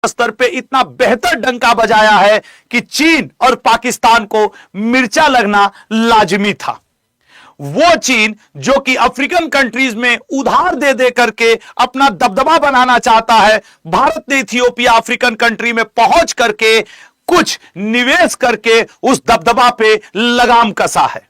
स्तर पे इतना बेहतर डंका बजाया है कि चीन और पाकिस्तान को मिर्चा लगना लाजमी था। वो चीन जो कि अफ्रीकन कंट्रीज में उधार दे दे करके अपना दबदबा बनाना चाहता है, भारत ने इथियोपिया अफ्रीकन कंट्री में पहुंच करके कुछ निवेश करके उस दबदबा पे लगाम कसा है।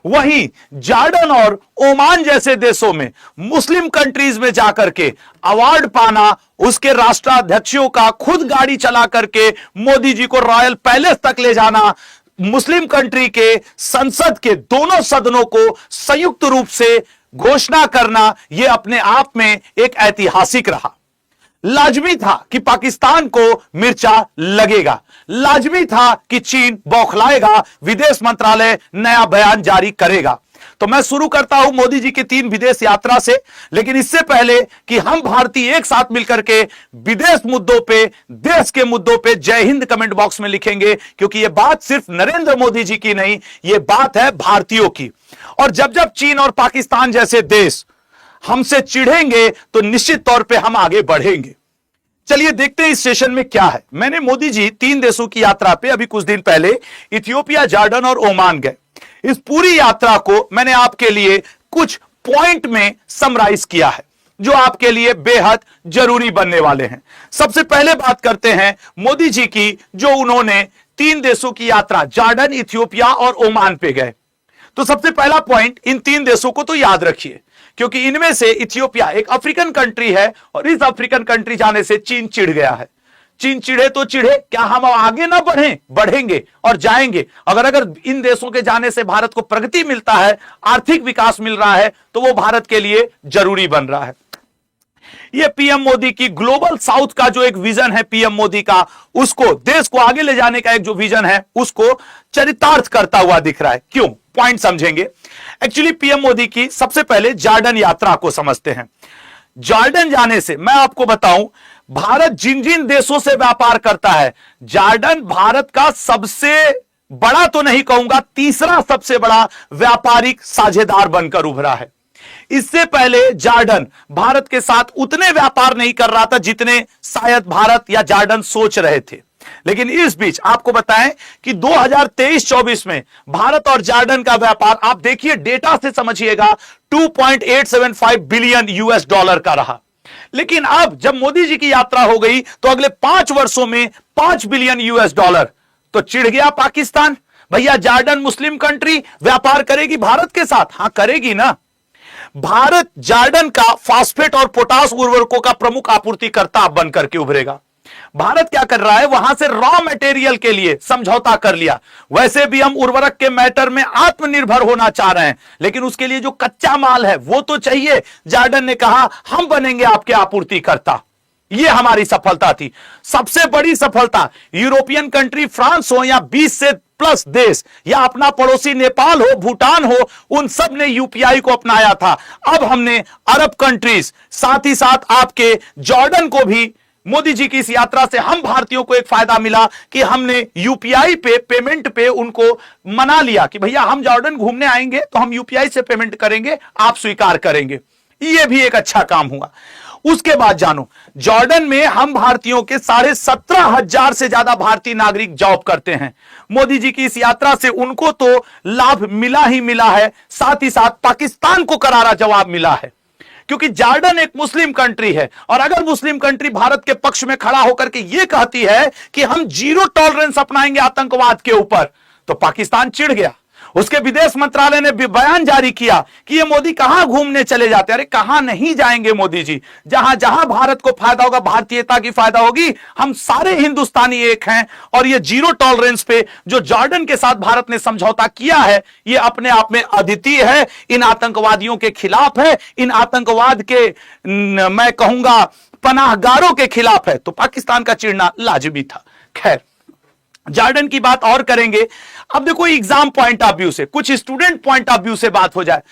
वहीं जॉर्डन और ओमान जैसे देशों में मुस्लिम कंट्रीज में जाकर के अवार्ड पाना, उसके राष्ट्राध्यक्षों का खुद गाड़ी चला करके मोदी जी को रॉयल पैलेस तक ले जाना, मुस्लिम कंट्री के संसद के दोनों सदनों को संयुक्त रूप से घोषणा करना, यह अपने आप में एक ऐतिहासिक रहा। लाजमी था कि पाकिस्तान को मिर्चा लगेगा, लाजमी था कि चीन बौखलाएगा, विदेश मंत्रालय नया बयान जारी करेगा। तो मैं शुरू करता हूं मोदी जी की 3 विदेश यात्रा से, लेकिन इससे पहले कि हम भारतीय एक साथ मिलकर के विदेश मुद्दों पे, देश के मुद्दों पे जय हिंद कमेंट बॉक्स में लिखेंगे, क्योंकि यह बात सिर्फ नरेंद्र मोदी जी की नहीं, यह बात है भारतीयों की। और जब जब चीन और पाकिस्तान जैसे देश हमसे चिढ़ेंगे तो निश्चित तौर पे हम आगे बढ़ेंगे। चलिए देखते हैं इस सेशन में क्या है। मैंने मोदी जी 3 देशों की यात्रा पे अभी कुछ दिन पहले इथियोपिया, जॉर्डन और ओमान गए। इस पूरी यात्रा को मैंने आपके लिए कुछ पॉइंट में समराइज किया है जो आपके लिए बेहद जरूरी बनने वाले हैं। सबसे पहले बात करते हैं मोदी जी की, जो उन्होंने 3 देशों की यात्रा जॉर्डन, इथियोपिया और ओमान पे गए। तो सबसे पहला पॉइंट, इन 3 देशों को तो याद रखिए, क्योंकि इनमें से इथियोपिया एक अफ्रीकन कंट्री है और इस अफ्रीकन कंट्री जाने से चीन चिढ़ गया है। चीन चिढ़े तो चिढ़े, क्या हम आगे ना बढ़ें? बढ़ेंगे और जाएंगे। अगर इन देशों के जाने से भारत को प्रगति मिलता है, आर्थिक विकास मिल रहा है, तो वो भारत के लिए जरूरी बन रहा है। ये पीएम मोदी की ग्लोबल साउथ का जो एक विजन है पीएम मोदी का, उसको देश को आगे ले जाने का एक जो विजन है उसको चरितार्थ करता हुआ दिख रहा है। क्यों? पॉइंट समझेंगे। एक्चुअली पीएम मोदी की सबसे पहले जॉर्डन यात्रा को समझते हैं। जॉर्डन जाने से मैं आपको बताऊं, भारत जिन जिन देशों से व्यापार करता है, जॉर्डन भारत का सबसे बड़ा तो नहीं कहूंगा, तीसरा सबसे बड़ा व्यापारिक साझेदार बनकर उभरा है। इससे पहले जॉर्डन भारत के साथ उतने व्यापार नहीं कर रहा था जितने शायद भारत या जॉर्डन सोच रहे थे। लेकिन इस बीच आपको बताएं कि 2023-24 में भारत और जॉर्डन का व्यापार, आप देखिए डेटा से समझिएगा, 2.875 बिलियन यूएस डॉलर का रहा। लेकिन अब जब मोदी जी की यात्रा हो गई तो अगले 5 वर्षों में 5 बिलियन यूएस डॉलर। तो चिढ़ गया पाकिस्तान, भैया जॉर्डन मुस्लिम कंट्री व्यापार करेगी भारत के साथ? हां करेगी ना। भारत जॉर्डन का फास्फेट और पोटास उर्वरकों का प्रमुख आपूर्तिकर्ता बनकर के उभरेगा। भारत क्या कर रहा है, वहां से रॉ मटेरियल के लिए समझौता कर लिया। वैसे भी हम उर्वरक के मैटर में आत्मनिर्भर होना चाह रहे हैं, लेकिन उसके लिए जो कच्चा माल है वो तो चाहिए। जॉर्डन ने कहा हम बनेंगे आपके आपूर्तिकर्ता। ये हमारी सफलता थी। सबसे बड़ी सफलता, यूरोपियन कंट्री फ्रांस हो या 20 से प्लस देश या अपना पड़ोसी नेपाल हो, भूटान हो, उन सब ने यूपीआई को अपनाया था। अब हमने अरब कंट्रीज, साथ ही साथ आपके जॉर्डन को भी, मोदी जी की इस यात्रा से हम भारतीयों को एक फायदा मिला कि हमने यूपीआई पे पेमेंट पे उनको मना लिया कि भैया हम जॉर्डन घूमने आएंगे तो हम यूपीआई से पेमेंट करेंगे, आप स्वीकार करेंगे। यह भी एक अच्छा काम हुआ। उसके बाद जानो, जॉर्डन में हम भारतीयों के 17,500 से ज्यादा भारतीय नागरिक जॉब करते हैं। मोदी जी की इस यात्रा से उनको तो लाभ मिला ही मिला है, साथ ही साथ पाकिस्तान को करारा जवाब मिला है, क्योंकि जॉर्डन एक मुस्लिम कंट्री है। और अगर मुस्लिम कंट्री भारत के पक्ष में खड़ा होकर के यह कहती है कि हम जीरो टॉलरेंस अपनाएंगे आतंकवाद के ऊपर, तो पाकिस्तान चिढ़ गया। उसके विदेश मंत्रालय ने भी बयान जारी किया कि ये मोदी कहां घूमने चले जाते हैं। अरे कहां नहीं जाएंगे मोदी जी, जहां जहां भारत को फायदा होगा, भारतीयता की फायदा होगी, हम सारे हिंदुस्तानी एक हैं। और ये जीरो टॉलरेंस पे जो जॉर्डन के साथ भारत ने समझौता किया है, ये अपने आप में अद्वितीय है, इन आतंकवादियों के खिलाफ है, इन आतंकवाद के मैं कहूंगा पनाहगारों के खिलाफ है। तो पाकिस्तान का चिढ़ना लाजमी था। खैर, जॉर्डन की बात और करेंगे। अब देखो एग्जाम पॉइंट ऑफ व्यू से, कुछ स्टूडेंट पॉइंट ऑफ व्यू से बात हो जाए।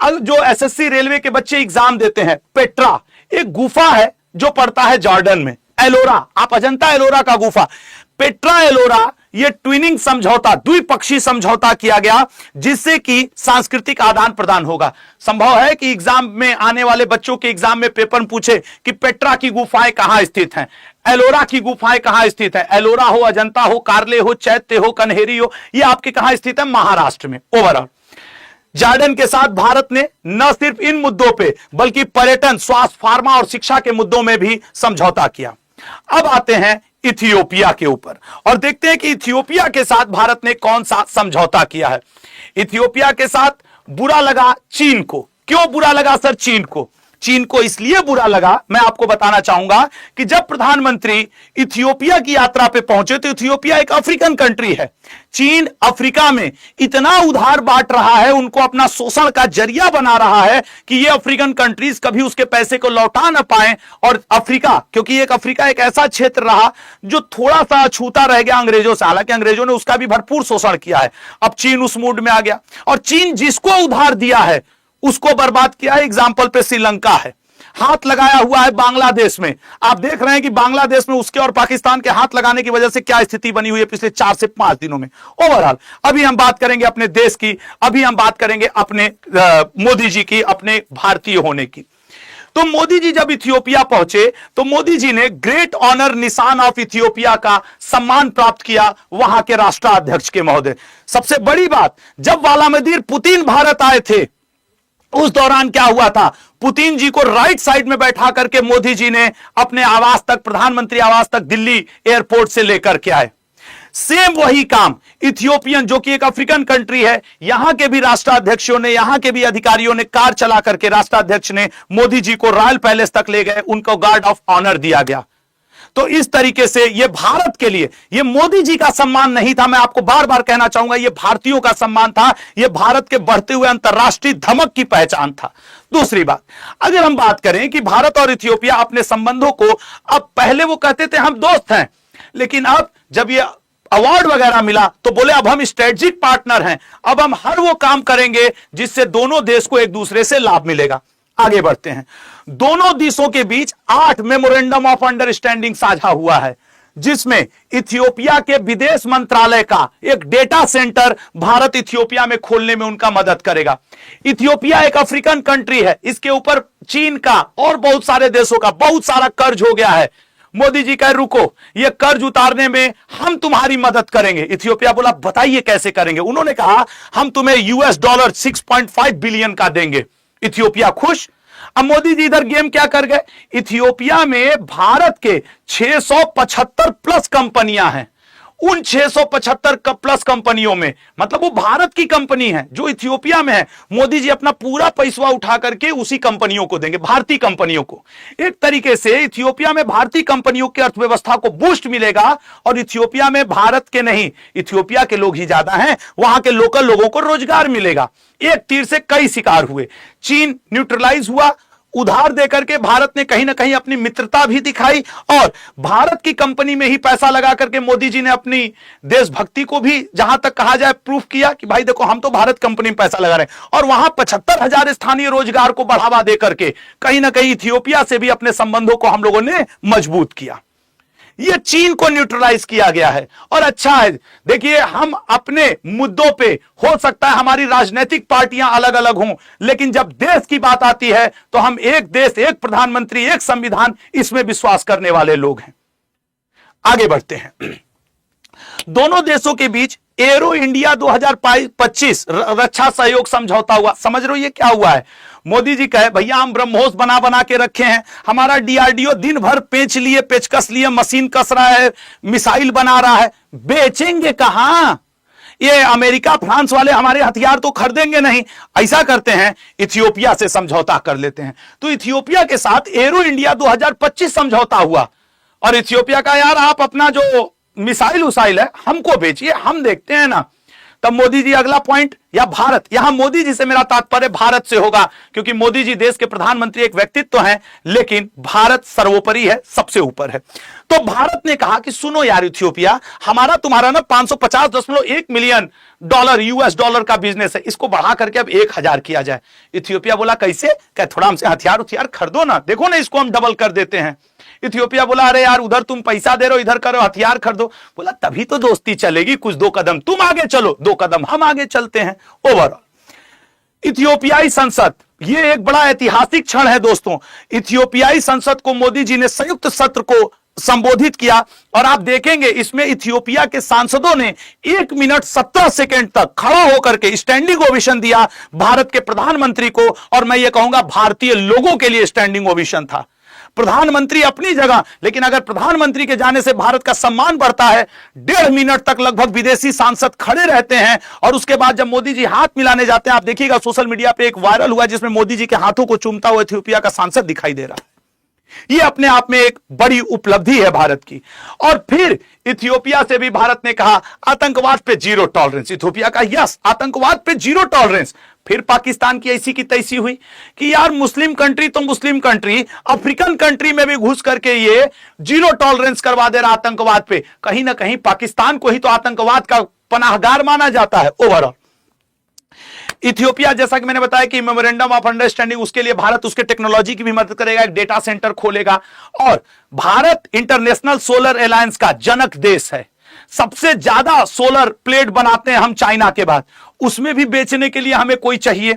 अब जो एसएससी रेलवे के बच्चे एग्जाम देते हैं, पेट्रा एक गुफा है जो पड़ता है जॉर्डन में, एलोरा, आप अजंता एलोरा का गुफा, पेट्रा एलोरा, ये ट्विनिंग समझौता, द्विपक्षीय समझौता किया गया, जिससे कि सांस्कृतिक आदान प्रदान होगा। संभव है कि एग्जाम में आने वाले बच्चों के एग्जाम में पेपर पूछे कि पेट्रा की गुफाएं कहां स्थित हैं। एलोरा की गुफाएं कहां स्थित है? एलोरा हो, अजंता हो, कार्ले हो, चैत्य हो, कन्हेरी हो, ये आपके कहां स्थित है? महाराष्ट्र में। ओवरऑल जॉर्डन के साथ भारत ने न सिर्फ इन मुद्दों पे बल्कि पर्यटन, स्वास्थ्य, फार्मा और शिक्षा के मुद्दों में भी समझौता किया। अब आते हैं इथियोपिया के ऊपर और देखते हैं कि इथियोपिया के साथ भारत ने कौन सा समझौता किया है। इथियोपिया के साथ बुरा लगा चीन को। क्यों बुरा लगा सर चीन को? चीन को इसलिए बुरा लगा, मैं आपको बताना चाहूंगा कि जब प्रधानमंत्री इथियोपिया की यात्रा पे पहुंचे तो इथियोपिया एक अफ्रीकन कंट्री है। चीन अफ्रीका में इतना उधार बांट रहा है, उनको अपना शोषण का जरिया बना रहा है कि ये अफ्रीकन कंट्रीज कभी उसके पैसे को लौटा ना पाए। और अफ्रीका, क्योंकि अफ्रीका एक ऐसा क्षेत्र रहा जो थोड़ा सा अछूता रह गया अंग्रेजों से, हालांकि अंग्रेजों ने उसका भी भरपूर शोषण किया है। अब चीन उस मूड में आ गया और चीन जिसको उधार दिया है उसको बर्बाद किया है। एग्जाम्पल पे श्रीलंका है, हाथ लगाया हुआ है बांग्लादेश में। आप देख रहे हैं कि बांग्लादेश में उसके और पाकिस्तान के हाथ लगाने की वजह से क्या स्थिति बनी हुई है पिछले 4 से 5 दिनों में। ओवरऑल अभी हम बात करेंगे अपने देश की, अभी हम बात करेंगे अपने मोदी जी की, अपने भारतीय होने की। तो मोदी जी जब इथियोपिया पहुंचे तो मोदी जी ने ग्रेट ऑनर निशान ऑफ इथियोपिया का सम्मान प्राप्त किया वहां के राष्ट्राध्यक्ष के महोदय। सबसे बड़ी बात, जब व्लादिमीर पुतिन भारत आए थे उस दौरान क्या हुआ था, पुतिन जी को राइट साइड में बैठा करके मोदी जी ने अपने आवास तक, प्रधानमंत्री आवास तक दिल्ली एयरपोर्ट से लेकर के आए। सेम वही काम इथियोपियन, जो कि एक अफ्रीकन कंट्री है, यहां के भी राष्ट्राध्यक्षों ने, यहां के भी अधिकारियों ने कार चला करके राष्ट्राध्यक्ष ने मोदी जी को रॉयल पैलेस तक ले गए, उनको गार्ड ऑफ ऑनर दिया गया। तो इस तरीके से ये भारत के लिए, ये मोदी जी का सम्मान नहीं था, मैं आपको बार बार कहना चाहूंगा, ये भारतीयों का सम्मान था, ये भारत के बढ़ते हुए अंतर्राष्ट्रीय धमक की पहचान था। दूसरी बात, अगर हम बात करें कि भारत और इथियोपिया अपने संबंधों को, अब पहले वो कहते थे हम दोस्त हैं, लेकिन अब जब ये अवार्ड वगैरह मिला तो बोले अब हम स्ट्रेटेजिक पार्टनर हैं, अब हम हर वो काम करेंगे जिससे दोनों देश को एक दूसरे से लाभ मिलेगा। आगे बढ़ते हैं। दोनों देशों के बीच 8 मेमोरेंडम ऑफ अंडरस्टैंडिंग साझा हुआ है, जिसमें इथियोपिया के विदेश मंत्रालय का एक डेटा सेंटर भारत इथियोपिया में खोलने में उनका मदद करेगा। इथियोपिया एक अफ्रीकन कंट्री है, इसके ऊपर चीन का और बहुत सारे देशों का बहुत सारा कर्ज हो गया है। मोदी जी कहे रुको, ये कर्ज उतारने में हम तुम्हारी मदद करेंगे। इथियोपिया बोला बताइए कैसे करेंगे। उन्होंने कहा हम तुम्हें $6.5 बिलियन का देंगे। इथियोपिया खुश। अब मोदी जी इधर गेम क्या कर गए, इथियोपिया में भारत के 675 प्लस कंपनियां हैं। उन 675 प्लस कंपनियों में, मतलब वो भारत की कंपनी है जो इथियोपिया में है, मोदी जी अपना पूरा पैसा उठा करके उसी कंपनियों को देंगे, भारतीय कंपनियों को। एक तरीके से इथियोपिया में भारतीय कंपनियों की अर्थव्यवस्था को बूस्ट मिलेगा और इथियोपिया में भारत के नहीं, इथियोपिया के लोग ही ज्यादा हैं, वहां के लोकल लोगों को रोजगार मिलेगा। एक तीर से कई शिकार हुए। चीन न्यूट्रलाइज हुआ, उधार देकर के भारत ने कहीं ना कहीं अपनी मित्रता भी दिखाई और भारत की कंपनी में ही पैसा लगा करके मोदी जी ने अपनी देशभक्ति को भी, जहां तक कहा जाए, प्रूफ किया कि भाई देखो हम तो भारत कंपनी में पैसा लगा रहे हैं। और वहां 75,000 स्थानीय रोजगार को बढ़ावा देकर के कहीं ना कहीं इथियोपिया से भी अपने संबंधों को हम लोगों ने मजबूत किया। यह चीन को न्यूट्रलाइज किया गया है और अच्छा है। देखिए, हम अपने मुद्दों पे, हो सकता है हमारी राजनीतिक पार्टियां अलग अलग हों, लेकिन जब देश की बात आती है तो हम एक देश, एक प्रधानमंत्री, एक संविधान, इसमें विश्वास करने वाले लोग हैं। आगे बढ़ते हैं। दोनों देशों के बीच एरो इंडिया 2025 रक्षा सहयोग समझौता हुआ। समझ रहे हो ये क्या हुआ है? मोदी जी कहे भैया हम ब्रह्मोस बना बना के रखे हैं, हमारा डीआरडीओ दिन भर पेंच लिए, पेचकस लिए, मशीन कस रहा है, मिसाइल बना रहा है, बेचेंगे कहां? ये अमेरिका फ्रांस वाले हमारे हथियार तो खरीदेंगे नहीं। ऐसा करते हैं, इथियोपिया से समझौता कर लेते हैं। तो इथियोपिया के साथ एरो इंडिया 2025 समझौता हुआ और इथियोपिया का यार आप अपना जो मिसाइल उसाइल है हमको बेचिए, हम देखते हैं ना। तब मोदी जी अगला पॉइंट, या भारत, यहां मोदी जी से मेरा तात्पर्य भारत से होगा, क्योंकि मोदी जी देश के प्रधानमंत्री एक व्यक्तित्व हैं, लेकिन भारत सर्वोपरि है, सबसे ऊपर है। तो भारत ने कहा कि सुनो यार इथियोपिया, हमारा तुम्हारा ना $550.1 मिलियन US डॉलर का बिजनेस है, इसको बढ़ा करके अब 1,000 किया जाए। इथियोपिया बोला कैसे? क्या थोड़ा हमसे हथियार खरीदो ना, देखो ना इसको हम डबल कर देते हैं। इथियोपिया बोला अरे यार उधर तुम पैसा दे रहे हो, इधर करो हथियार खरीदो। बोला तभी तो दोस्ती चलेगी, कुछ 2 कदम तुम आगे चलो, 2 कदम हम आगे चलते हैं। ओवरऑल इथियोपियाई संसद, यह एक बड़ा ऐतिहासिक क्षण है दोस्तों। इथियोपियाई संसद को मोदी जी ने संयुक्त सत्र को संबोधित किया। और आप देखेंगे इसमें इथियोपिया के सांसदों ने 1 मिनट 17 सेकंड तक खड़ा होकर के स्टैंडिंग ओवेशन दिया भारत के प्रधानमंत्री को, और मैं ये कहूंगा भारतीय लोगों के लिए स्टैंडिंग ओवेशन था। प्रधानमंत्री अपनी जगह, लेकिन अगर प्रधानमंत्री के जाने से भारत का सम्मान बढ़ता है, 1.5 मिनट तक लगभग विदेशी सांसद खड़े रहते हैं, और उसके बाद जब मोदी जी हाथ मिलाने जाते हैं, आप देखिएगा सोशल मीडिया पे एक वायरल हुआ जिसमें मोदी जी के हाथों को चूमता हुआ इथियोपिया का सांसद दिखाई दे रहा है। यह अपने आप में एक बड़ी उपलब्धि है भारत की। और फिर इथियोपिया से भी भारत ने कहा आतंकवाद पे जीरो टॉलरेंस। इथियोपिया का यस, आतंकवाद पे जीरो टॉलरेंस। फिर पाकिस्तान की ऐसी की तैसी हुई कि यार मुस्लिम कंट्री तो मुस्लिम कंट्री, अफ्रीकन कंट्री में भी घुस करके ये जीरो टॉलरेंस करवा दे रहा आतंकवाद पे। कहीं ना कहीं पाकिस्तान को ही तो आतंकवाद का पनाहगार माना जाता है ओवरऑल। इथियोपिया, जैसा कि मैंने बताया कि मेमोरेंडम ऑफ अंडरस्टैंडिंग, उसके लिए भारत उसके टेक्नोलॉजी की भी मदद करेगा, एक डेटा सेंटर खोलेगा। और भारत इंटरनेशनल सोलर अलायंस का जनक देश है। सबसे ज्यादा सोलर प्लेट बनाते हैं हम चाइना के बाद, उसमें भी बेचने के लिए हमें कोई चाहिए।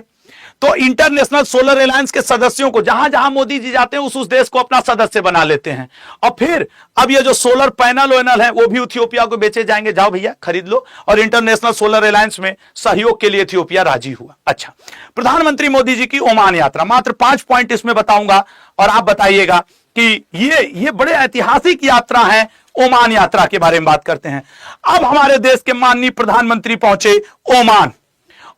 तो इंटरनेशनल सोलर अलायंस के सदस्यों को जहां जहां मोदी जी जाते हैं उस देश को अपना सदस्य बना लेते हैं। और फिर अब ये जो सोलर पैनल है वो भी इथियोपिया को बेचे जाएंगे, जाओ भैया खरीद लो। और इंटरनेशनल सोलर अलायंस में सहयोग के लिए इथियोपिया राजी हुआ। अच्छा, प्रधानमंत्री मोदी जी की ओमान यात्रा, मात्र 5 पॉइंट इसमें बताऊंगा और आप बताइएगा कि ये बड़े ऐतिहासिक यात्रा है। ओमान यात्रा के बारे में बात करते हैं। अब हमारे देश के माननीय प्रधानमंत्री पहुंचे ओमान,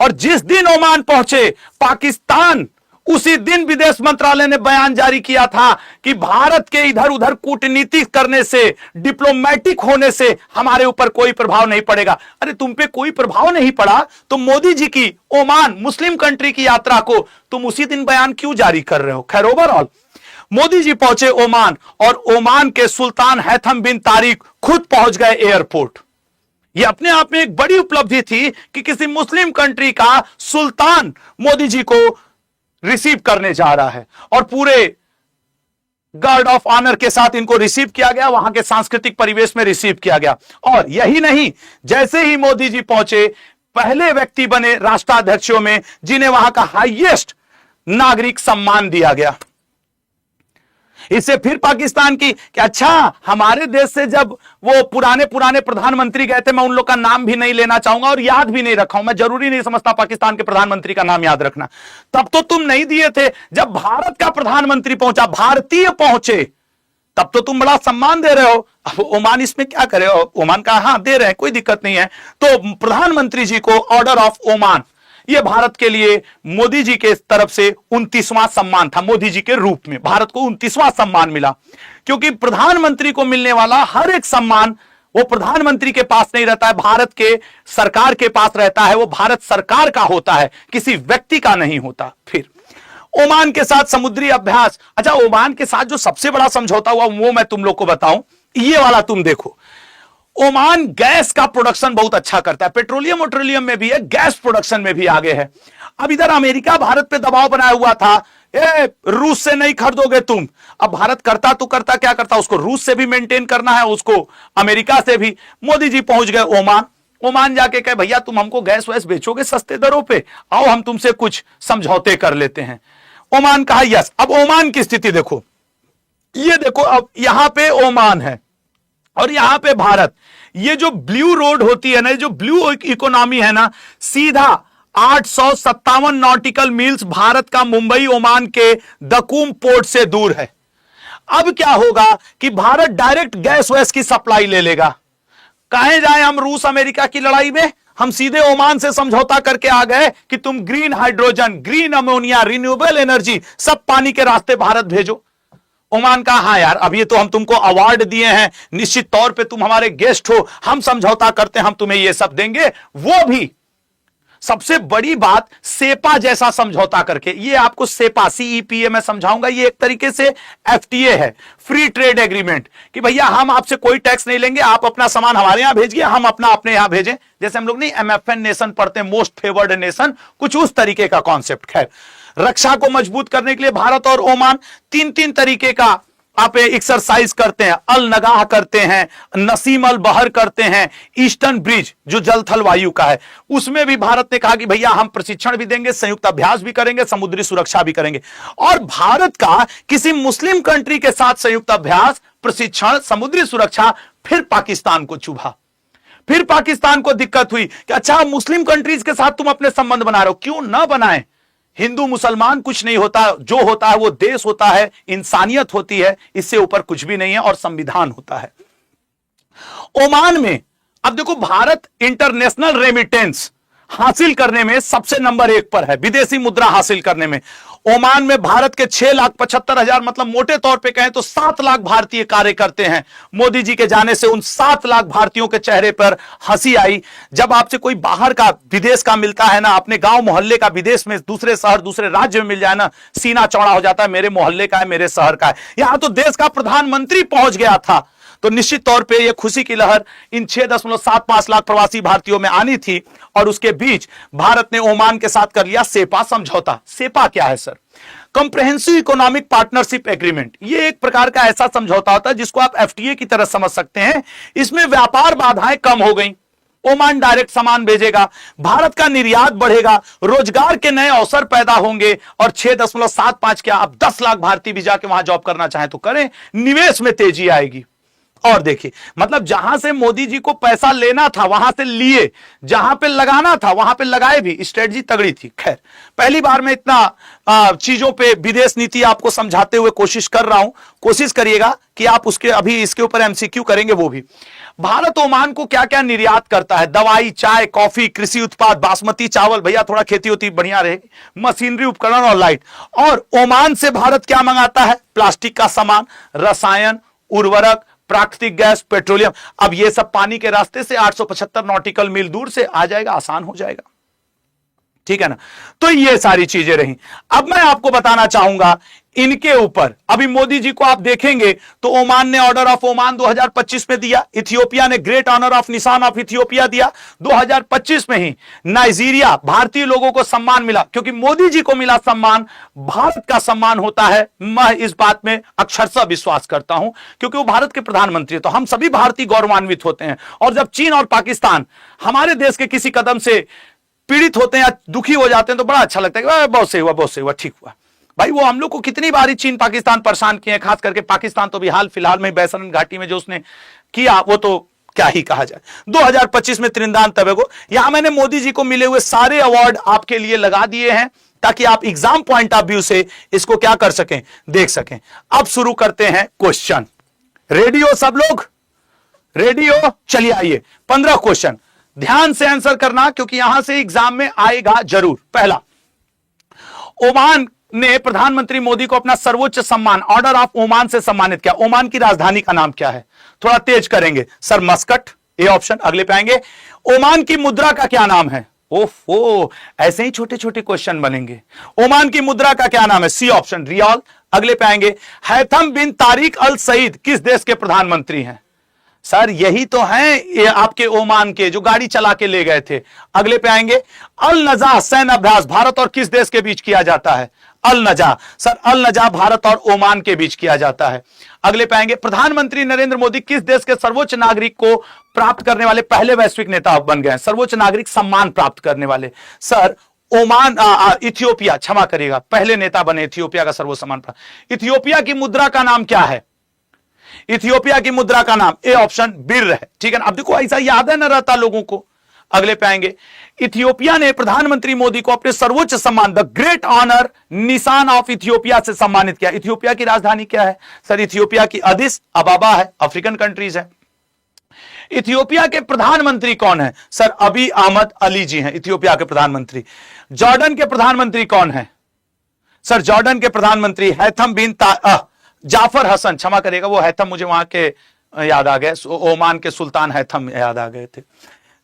और जिस दिन ओमान पहुंचे पाकिस्तान, उसी दिन विदेश मंत्रालय ने बयान जारी किया था कि भारत के इधर उधर कूटनीति करने से, डिप्लोमेटिक होने से हमारे ऊपर कोई प्रभाव नहीं पड़ेगा। अरे तुम पे कोई प्रभाव नहीं पड़ा तो मोदी जी की ओमान मुस्लिम कंट्री की यात्रा को तुम उसी दिन बयान क्यों जारी कर रहे हो। खैर ओवरऑल मोदी जी पहुंचे ओमान, और ओमान के सुल्तान हैथम बिन तारिक खुद पहुंच गए एयरपोर्ट। यह अपने आप में एक बड़ी उपलब्धि थी कि किसी मुस्लिम कंट्री का सुल्तान मोदी जी को रिसीव करने जा रहा है, और पूरे गार्ड ऑफ ऑनर के साथ इनको रिसीव किया गया, वहां के सांस्कृतिक परिवेश में रिसीव किया गया। और यही नहीं, जैसे ही मोदी जी पहुंचे, पहले व्यक्ति बने राष्ट्राध्यक्षों में जिन्हें वहां का हाईएस्ट नागरिक सम्मान दिया गया। इससे फिर पाकिस्तान की कि अच्छा, हमारे देश से जब वो पुराने प्रधानमंत्री गए थे, मैं उन लोग का नाम भी नहीं लेना चाहूंगा और याद भी नहीं रखा हूं, मैं जरूरी नहीं समझता पाकिस्तान के प्रधानमंत्री का नाम याद रखना। तब तो तुम नहीं दिए थे, जब भारत का प्रधानमंत्री पहुंचा, भारतीय पहुंचे, तब तो तुम बड़ा सम्मान दे रहे हो। अब ओमान इसमें क्या करे, ओमान का हाँ दे रहे हैं, कोई दिक्कत नहीं है। तो प्रधानमंत्री जी को ऑर्डर ऑफ ओमान, यह भारत के लिए मोदी जी के तरफ से 29वां सम्मान था। मोदी जी के रूप में भारत को 29वां सम्मान मिला, क्योंकि प्रधानमंत्री को मिलने वाला हर एक सम्मान वो प्रधानमंत्री के पास नहीं रहता है, भारत के सरकार के पास रहता है। वो भारत सरकार का होता है, किसी व्यक्ति का नहीं होता। फिर ओमान के साथ समुद्री अभ्यास। अच्छा, ओमान के साथ जो सबसे बड़ा समझौता हुआ वो मैं तुम लोग को बताऊं, ये वाला तुम देखो। ओमान गैस का प्रोडक्शन बहुत अच्छा करता है, पेट्रोलियम में भी है, गैस प्रोडक्शन में भी आगे है। अब इधर अमेरिका भारत पे दबाव बनाया हुआ था, रूस से नहीं खरीदोगे तुम। अब भारत करता तो करता क्या करता, उसको रूस से भी मेंटेन करना है, उसको अमेरिका से भी। मोदी जी पहुंच गए ओमान। ओमान जाके कहे भैया तुम हमको गैस वैस बेचोगे सस्ते दरों पे, आओ हम तुमसे कुछ समझौते कर लेते हैं। ओमान कहा यस। अब ओमान की स्थिति देखो, ये देखो, अब यहां पे ओमान है और यहां पे भारत। ये जो ब्लू रोड होती है ना, जो ब्लू इकोनॉमी है ना, सीधा 857 नॉटिकल मील्स भारत का मुंबई ओमान के दकूम पोर्ट से दूर है। अब क्या होगा कि भारत डायरेक्ट गैस वैस की सप्लाई ले लेगा। कहां जाए हम रूस अमेरिका की लड़ाई में, हम सीधे ओमान से समझौता करके आ गए कि तुम green hydrogen, green ammonia, renewable energy सब पानी के रास्ते भारत भेजो। ओमान का हाँ यार, अब ये तो हम तुमको अवार्ड दिए हैं, निश्चित तौर पे तुम हमारे गेस्ट हो, हम समझौता करते हैं, हम तुम्हें ये सब देंगे। वो भी सबसे बड़ी बात, सेपा जैसा समझौता करके। ये आपको सेपा CEPA में समझाऊंगा, ये एक तरीके से FTA है, फ्री ट्रेड एग्रीमेंट, कि भैया हम आपसे कोई टैक्स नहीं लेंगे, आप अपना सामान हमारे यहां भेजिए, हम अपना अपने यहां भेजें। जैसे हम लोग नहीं MFN नेशन पढ़ते हैं, मोस्ट फेवर्ड नेशन, कुछ उस तरीके का कॉन्सेप्ट। खैर, रक्षा को मजबूत करने के लिए भारत और ओमान तीन तरीके का आप एक्सरसाइज करते हैं। अल नगाह करते हैं, नसीम अल बहर करते हैं, ईस्टर्न ब्रिज जो जल थल वायु का है, उसमें भी भारत ने कहा कि भैया हम प्रशिक्षण भी देंगे, संयुक्त अभ्यास भी करेंगे, समुद्री सुरक्षा भी करेंगे। और भारत का किसी मुस्लिम कंट्री के साथ संयुक्त अभ्यास प्रशिक्षण, समुद्री सुरक्षा, फिर पाकिस्तान को चुभा। फिर पाकिस्तान को दिक्कत हुई कि अच्छा मुस्लिम कंट्रीज के साथ तुम अपने संबंध बना रहे हो, क्यों ना बनाए। हिंदू मुसलमान कुछ नहीं होता, जो होता है वो देश होता है, इंसानियत होती है, इससे ऊपर कुछ भी नहीं है, और संविधान होता है। ओमान में अब देखो, भारत इंटरनेशनल रेमिटेंस हासिल करने में सबसे नंबर 1 पर है, विदेशी मुद्रा हासिल करने में। ओमान में भारत के 6,75,000, मतलब मोटे तौर पे कहें तो 7 लाख भारतीय कार्य करते हैं। मोदी जी के जाने से उन 7 लाख भारतीयों के चेहरे पर हंसी आई। जब आपसे कोई बाहर का, विदेश का मिलता है ना, अपने गांव मोहल्ले का विदेश में, दूसरे शहर दूसरे राज्य में मिल जाए ना, सीना चौड़ा हो जाता है, मेरे मोहल्ले का है, मेरे शहर का है। यहां तो देश का प्रधानमंत्री पहुंच गया था, तो निश्चित तौर पे ये खुशी की लहर इन 6.75 लाख प्रवासी भारतीयों में आनी थी। और उसके बीच भारत ने ओमान के साथ कर लिया सेपा समझौता। सेपा क्या है sir? Comprehensive economic partnership agreement. ये एक प्रकार का ऐसा समझौता होता है जिसको आप एफटीए की तरह समझ सकते हैं। इसमें व्यापार बाधाएं कम हो गई, ओमान डायरेक्ट सामान भेजेगा, भारत का निर्यात बढ़ेगा, रोजगार के नए अवसर पैदा होंगे, और 6.75 क्या, अब 10 लाख भारतीय भी जाके वहां जॉब करना चाहें तो करें, निवेश में तेजी आएगी। और देखिए, मतलब जहां से मोदी जी को पैसा लेना था वहां से लिए, जहां पे लगाना था वहां पे लगाए भी, स्ट्रेटजी तगड़ी थी। खैर, पहली बार मैं इतना चीजों पे विदेश नीति आपको समझाते हुए कोशिश कर रहा हूं। कोशिश करिएगा कि आप उसके अभी इसके ऊपर एमसीक्यू करेंगे वो भी। भारत ओमान को क्या क्या निर्यात करता है? दवाई, चाय, कॉफी, कृषि उत्पाद, बासमती चावल, भैया थोड़ा खेती होती बढ़िया रहेगी, मशीनरी, उपकरण और लाइट। और ओमान से भारत क्या मंगाता है? प्लास्टिक का सामान, रसायन, उर्वरक, प्राकृतिक गैस, पेट्रोलियम। अब ये सब पानी के रास्ते से 875 नॉटिकल मील दूर से आ जाएगा, आसान हो जाएगा, ठीक है ना। तो ये सारी चीजें रही। अब मैं आपको बताना चाहूंगा इनके ऊपर। अभी मोदी जी को आप देखेंगे तो ओमान ने ऑर्डर ऑफ ओमान 2025 में दिया, इथियोपिया ने ग्रेट ऑनर ऑफ निशान ऑफ इथियोपिया दिया 2025 में ही। नाइजीरिया, भारतीय लोगों को सम्मान मिला, क्योंकि मोदी जी को मिला सम्मान, भारत का सम्मान होता है। मैं इस बात में अक्षरशः विश्वास करता हूं, क्योंकि वो भारत के प्रधानमंत्री, तो हम सभी भारतीय गौरवान्वित होते हैं। और जब चीन और पाकिस्तान हमारे देश के किसी कदम से पीड़ित होते हैं या दुखी हो जाते हैं तो बड़ा अच्छा लगता है कि बहुत सही हुआ, बहुत सही हुआ, ठीक हुआ। भाई वो हम लोग को कितनी बारी चीन पाकिस्तान परेशान किए हैं, खास करके पाकिस्तान तो भी हाल फिलहाल में बैसन घाटी में जो उसने किया वो तो क्या ही कहा जाए। 2025 में त्रिंदान टोबैगो, यहां मैंने मोदी जी को मिले हुए सारे अवार्ड आपके लिए लगा दिए हैं ताकि आप एग्जाम पॉइंट ऑफ व्यू से इसको क्या कर सकें, देख सकें। अब शुरू करते हैं क्वेश्चन। रेडी हो सब लोग? रेडी हो? चलिए आइए, 15 क्वेश्चन ध्यान से आंसर करना, क्योंकि यहां से एग्जाम में आएगा जरूर। पहला, ओमान ने प्रधानमंत्री मोदी को अपना सर्वोच्च सम्मान ऑर्डर ऑफ ओमान से सम्मानित किया। ओमान की राजधानी का नाम क्या है? थोड़ा तेज करेंगे सर। Muscat, A option. अगले पे आएंगे, ओमान की मुद्रा का क्या नाम है? ओफो, ऐसे ही छोटे छोटे क्वेश्चन बनेंगे। ओमान की मुद्रा का क्या नाम है? C option, riyal. अगले पे आएंगे, हैथम बिन तारिक अल सईद किस देश के प्रधानमंत्री हैं? सर यही तो हैं ये आपके ओमान के, जो गाड़ी चला के ले गए थे। अगले पे आएंगे, अल नजा सैन्य अभ्यास भारत और किस देश के बीच किया जाता है? अल नजा। सर अल नजा भारत और ओमान के बीच किया जाता है। अगले पे आएंगे, प्रधानमंत्री नरेंद्र मोदी किस देश के सर्वोच्च नागरिक को प्राप्त करने वाले पहले वैश्विक नेता बन गए? सर्वोच्च नागरिक सम्मान प्राप्त करने वाले। सर ओमान, इथियोपिया, क्षमा करिएगा, पहले नेता बने इथियोपिया का सर्वोच्च सम्मान प्राप्त। इथियोपिया की मुद्रा का नाम क्या है? इथियोपिया की मुद्रा का नाम, ए ऑप्शन, बिर है, ठीक है ना। अब देखो ऐसा याद है ना रहता लोगों को। अगले पे आएंगे, इथियोपिया ने प्रधानमंत्री मोदी को अपने सर्वोच्च सम्मान द ग्रेट ऑनर निशान ऑफ इथियोपिया से सम्मानित किया। इथियोपिया की राजधानी क्या है? सर इथियोपिया की अदिस अबाबा है, अफ्रीकन कंट्रीज है। इथियोपिया के प्रधानमंत्री कौन है? सर अबी अहमद अली जी हैं इथियोपिया के प्रधानमंत्री। जॉर्डन के प्रधानमंत्री कौन है? सर जॉर्डन के प्रधानमंत्री हैथम बिन जाफर हसन, क्षमा करेगा, वो हैथम मुझे वहां के याद आ गए, ओमान के सुल्तान हैथम याद आ गए थे।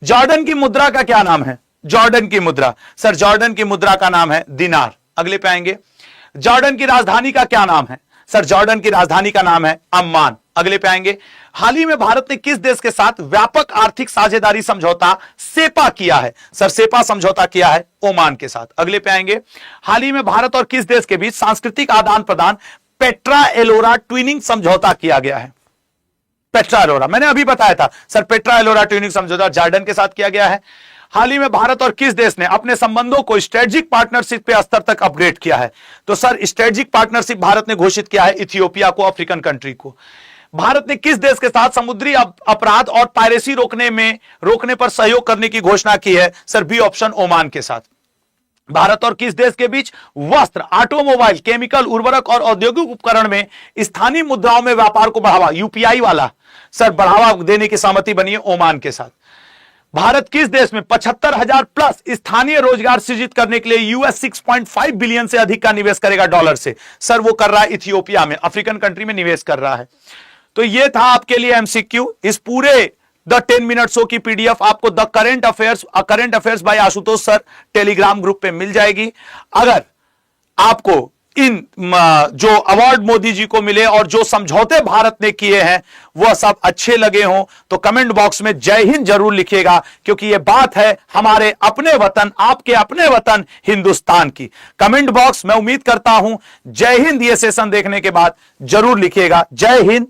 जॉर्डन की मुद्रा का क्या नाम है? जॉर्डन की मुद्रा, सर जॉर्डन की मुद्रा का नाम है दिनार। अगले पे आएंगे, जॉर्डन की राजधानी का क्या नाम है? सर जॉर्डन की राजधानी का नाम है अम्मान। अगले पे आएंगे, हाल ही में भारत ने किस देश के साथ व्यापक आर्थिक साझेदारी समझौता सेपा किया है? सर सेपा समझौता किया है ओमान के साथ। अगले पे आएंगे, हाल ही में भारत और किस देश के बीच सांस्कृतिक आदान प्रदान पेट्रा एलोरा ट्विनिंग समझौता किया गया है? पेट्रा एलोरा मैंने अभी बताया था सर, पेट्रा एलोरा ट्विनिंग समझौता जॉर्डन के साथ किया गया है। हाल ही में भारत और किस देश ने अपने संबंधों को स्ट्रेटेजिक पार्टनरशिप पे स्तर तक अपग्रेड किया है? तो सर स्ट्रेटेजिक पार्टनरशिप भारत ने घोषित किया है इथियोपिया को, अफ्रीकन कंट्री को। भारत ने किस देश के साथ समुद्री अपराध और पायरेसी रोकने पर सहयोग करने की घोषणा की है? सर बी ऑप्शन, ओमान के साथ। भारत और किस देश के बीच वस्त्र, ऑटोमोबाइल, केमिकल, उर्वरक और औद्योगिक उपकरण में स्थानीय मुद्राओं में व्यापार को बढ़ावा, यूपीआई वाला, सर बढ़ावा देने की सहमति बनी है? ओमान के साथ। भारत किस देश में 75,000 प्लस स्थानीय रोजगार सृजित करने के लिए यूएस 6.5 बिलियन से अधिक का निवेश करेगा डॉलर से? सर वो कर रहा है इथियोपिया में, अफ्रीकन कंट्री में निवेश कर रहा है। तो ये था आपके लिए एमसीक्यू। इस पूरे द 10 मिनट शो की पीडीएफ आपको the current affairs by Ashutosh sir Telegram group पे मिल जाएगी। अगर आपको इन जो अवार्ड मोदी जी को मिले और जो समझौते भारत ने किए हैं वह सब अच्छे लगे हों तो कमेंट बॉक्स में जय हिंद जरूर लिखिएगा, क्योंकि यह बात है हमारे अपने वतन, आपके अपने वतन हिंदुस्तान की। कमेंट बॉक्स मैं उम्मीद करता हूं जय हिंद ये सेशन देखने के बाद जरूर लिखिएगा। जय हिंद।